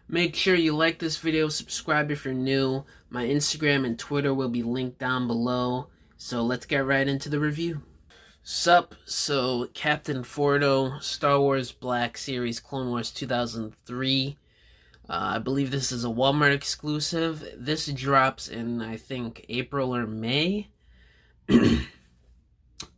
Make sure you like this video, subscribe if you're new. My Instagram and Twitter will be linked down below. So let's get right into the review. Sup, so Captain Fordo, Star Wars Black Series Clone Wars 2003. I believe this is a Walmart exclusive. This drops in, I think, April or May.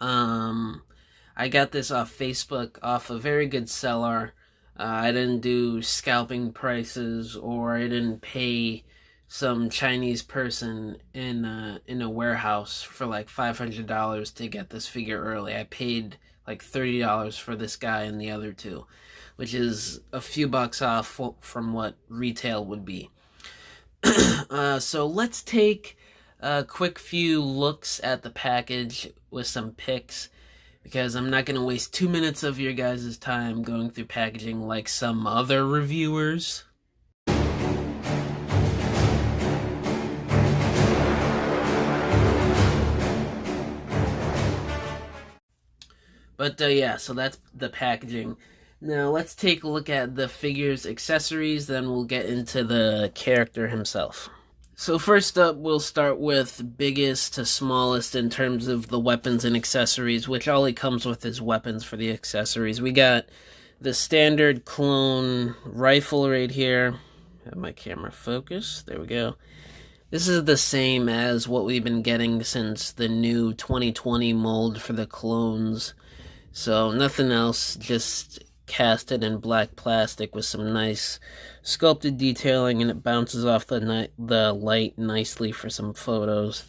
I got this off Facebook, off a very good seller. I didn't do scalping prices, or I didn't pay some Chinese person in a warehouse for like $500 to get this figure early. I paid like $30 for this guy and the other two, which is a few bucks off from what retail would be. So let's take a quick few looks at the package with some pics, because I'm not going to waste 2 minutes of your guys' time going through packaging like some other reviewers. But yeah, so that's the packaging. Now let's take a look at the figure's accessories, then we'll get into the character himself. So first up, we'll start with biggest to smallest in terms of the weapons and accessories, which all he comes with is weapons for the accessories. We got the standard clone rifle right here. Have my camera focus. There we go. This is the same as what we've been getting since the new 2020 mold for the clones. So nothing else, just casted in black plastic with some nice sculpted detailing, and it bounces off the light nicely for some photos.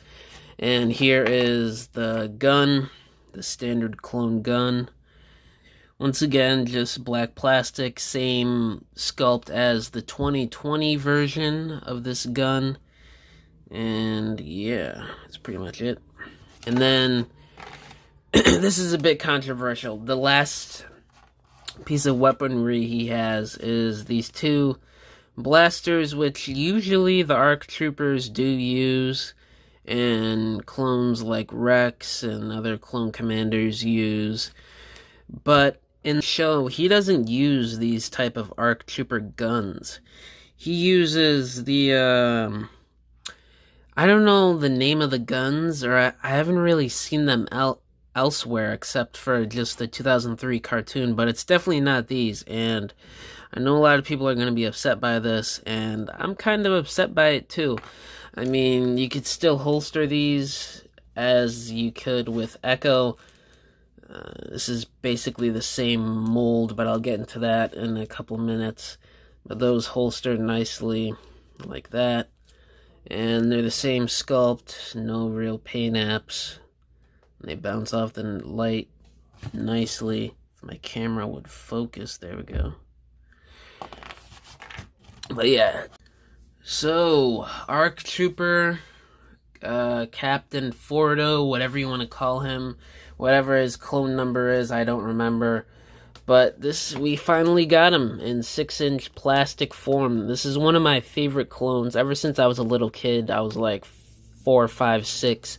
And here is the gun, the standard clone gun. Once again, just black plastic, same sculpt as the 2020 version of this gun. And yeah, that's pretty much it. And then this is a bit controversial. The last piece of weaponry he has is these two blasters, which usually the ARC troopers do use, and clones like Rex and other clone commanders use. But in the show, he doesn't use these type of ARC trooper guns. He uses the I don't know the name of the guns, or I haven't really seen them elsewhere except for just the 2003 cartoon, but it's definitely not these. And I know a lot of people are going to be upset by this, and I'm kind of upset by it too. I mean, you could still holster these as you could with Echo. This is basically the same mold, but I'll get into that in a couple minutes. But those holster nicely like that, and they're the same sculpt, no real paint apps. They bounce off the light nicely. If my camera would focus, there we go. But yeah, so ARC Trooper, Captain Fordo, whatever you want to call him, whatever his clone number is, I don't remember. But we finally got him in 6-inch plastic form. This is one of my favorite clones. Ever since I was a little kid, I was like 4, 5, 6.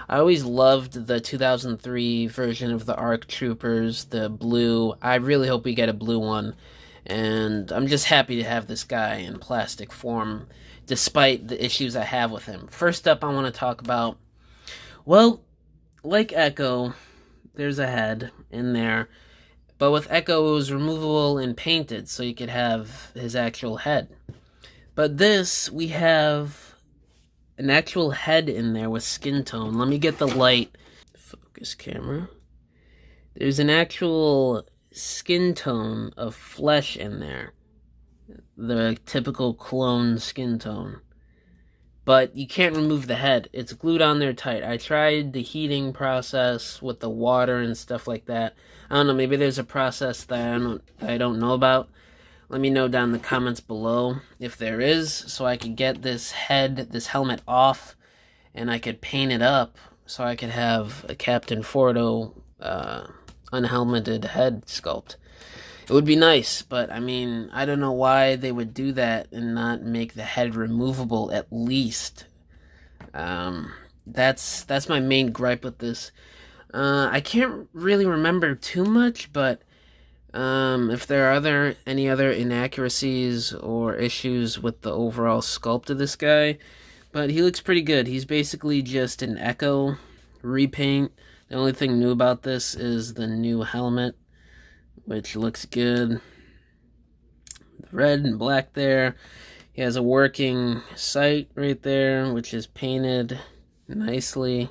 I always loved the 2003 version of the ARC Troopers, the blue. I really hope we get a blue one. And I'm just happy to have this guy in plastic form, despite the issues I have with him. First up, I want to talk about, well, like Echo, there's a head in there. But with Echo, it was removable and painted, so you could have his actual head. But this, we have an actual head in there with skin tone. Let me get the light. Focus camera. There's an actual skin tone of flesh in there. The typical clone skin tone. But you can't remove the head. It's glued on there tight. I tried the heating process with the water and stuff like that. I don't know, maybe there's a process that I don't know about. Let me know down in the comments below if there is, so I could get this helmet off, and I could paint it up so I could have a Captain Fordo unhelmeted head sculpt. It would be nice, but I mean, I don't know why they would do that and not make the head removable at least. That's my main gripe with this. I can't really remember too much, but If there are any other inaccuracies or issues with the overall sculpt of this guy, but he looks pretty good. He's basically just an Echo repaint. The only thing new about this is the new helmet, which looks good. The red and black there. He has a working sight right there, which is painted nicely.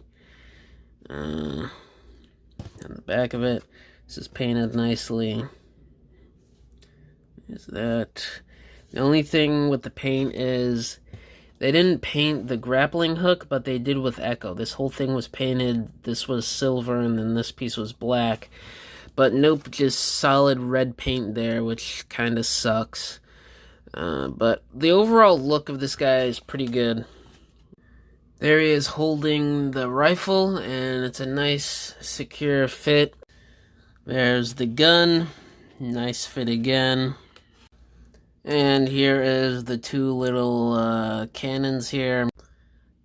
On the back of it, this is painted nicely. Is that the only thing with the paint is they didn't paint the grappling hook, but they did with Echo. This whole thing was painted. This was silver, and then this piece was black. But nope, just solid red paint there, which kind of sucks. But the overall look of this guy is pretty good. There he is holding the rifle, and it's a nice, secure fit. There's the gun. Nice fit again. And here is the two little cannons here.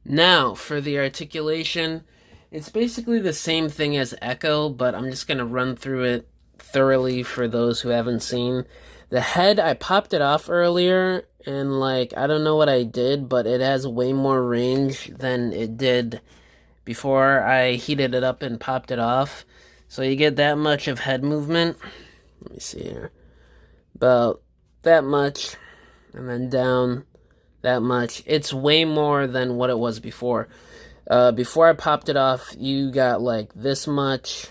Now, for the articulation, it's basically the same thing as Echo, but I'm just going to run through it thoroughly for those who haven't seen. The head, I popped it off earlier, and like, I don't know what I did, but it has way more range than it did before I heated it up and popped it off. So you get that much of head movement. Let me see here. About that much, and then down that much. It's way more than what it was before. Before I popped it off, you got like this much,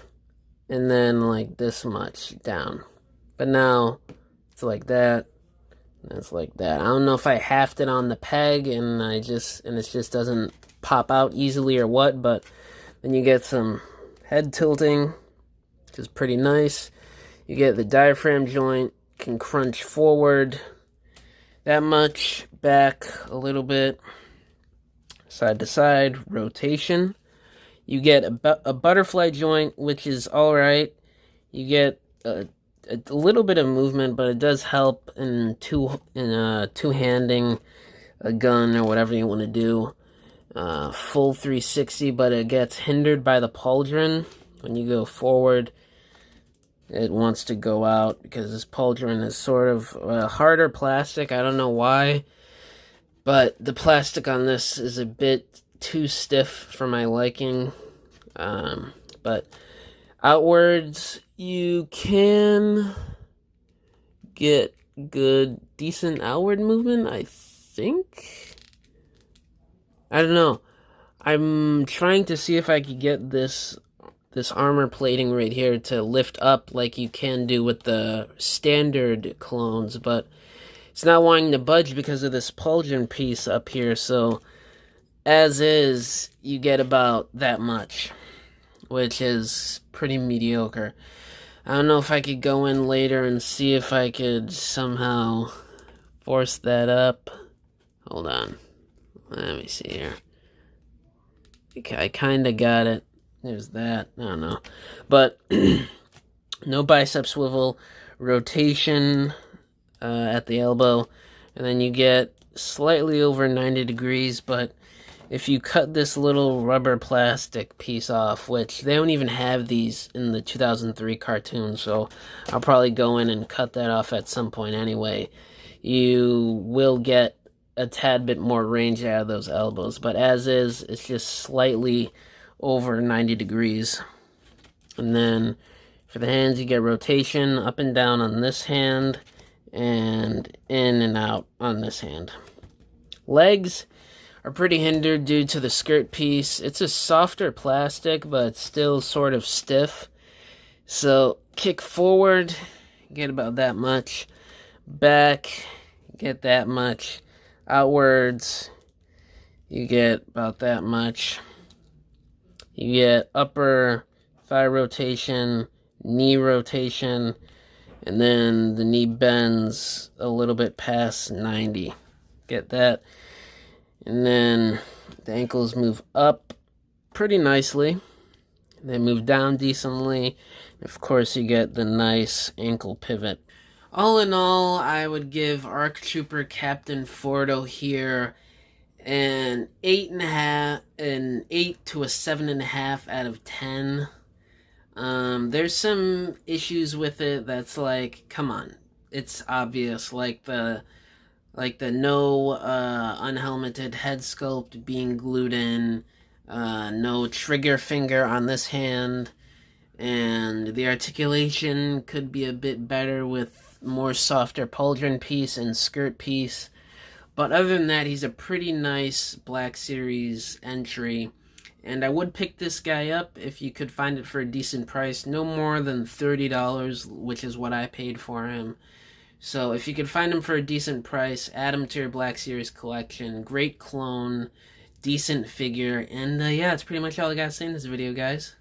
and then like this much down. But now, it's like that, and it's like that. I don't know if I halved it on the peg, and it just doesn't pop out easily or what, but then you get some head tilting, which is pretty nice. You get the diaphragm joint, can crunch forward that much, back a little bit, side to side, rotation. You get a butterfly joint, which is alright. You get a little bit of movement, but it does help in two-handing a gun or whatever you want to do. Full 360, but it gets hindered by the pauldron. When you go forward, it wants to go out because this pauldron is sort of harder plastic. I don't know why, but the plastic on this is a bit too stiff for my liking. But outwards, you can get decent outward movement, I think. I don't know. I'm trying to see if I could get this armor plating right here to lift up like you can do with the standard clones, but it's not wanting to budge because of this pauldron piece up here, so as is, you get about that much, which is pretty mediocre. I don't know if I could go in later and see if I could somehow force that up. Hold on. Let me see here. Okay, I kind of got it. There's that. I don't know. But no bicep swivel, rotation at the elbow, and then you get slightly over 90 degrees, but if you cut this little rubber plastic piece off, which they don't even have these in the 2003 cartoon, so I'll probably go in and cut that off at some point anyway, you will get a tad bit more range out of those elbows. But as is, it's just slightly over 90 degrees. And then for the hands, you get rotation up and down on this hand and in and out on this hand. Legs are pretty hindered due to the skirt piece. It's a softer plastic, but it's still sort of stiff. So kick forward, get about that much. Back, get that much. Outwards, you get about that much. You get upper thigh rotation, knee rotation, and then the knee bends a little bit past 90. Get that. And then the ankles move up pretty nicely. They move down decently. Of course, you get the nice ankle pivot. All in all, I would give ARC Trooper Captain Fordo here an 8 to a 7.5 out of 10. There's some issues with it that's like, come on, it's obvious, like the no unhelmeted head sculpt being glued in, no trigger finger on this hand, and the articulation could be a bit better with more softer pauldron piece and skirt piece. But other than that, he's a pretty nice Black Series entry. And I would pick this guy up if you could find it for a decent price. No more than $30, which is what I paid for him. So if you could find him for a decent price, add him to your Black Series collection. Great clone, decent figure. And yeah, that's pretty much all I got to say in this video, guys.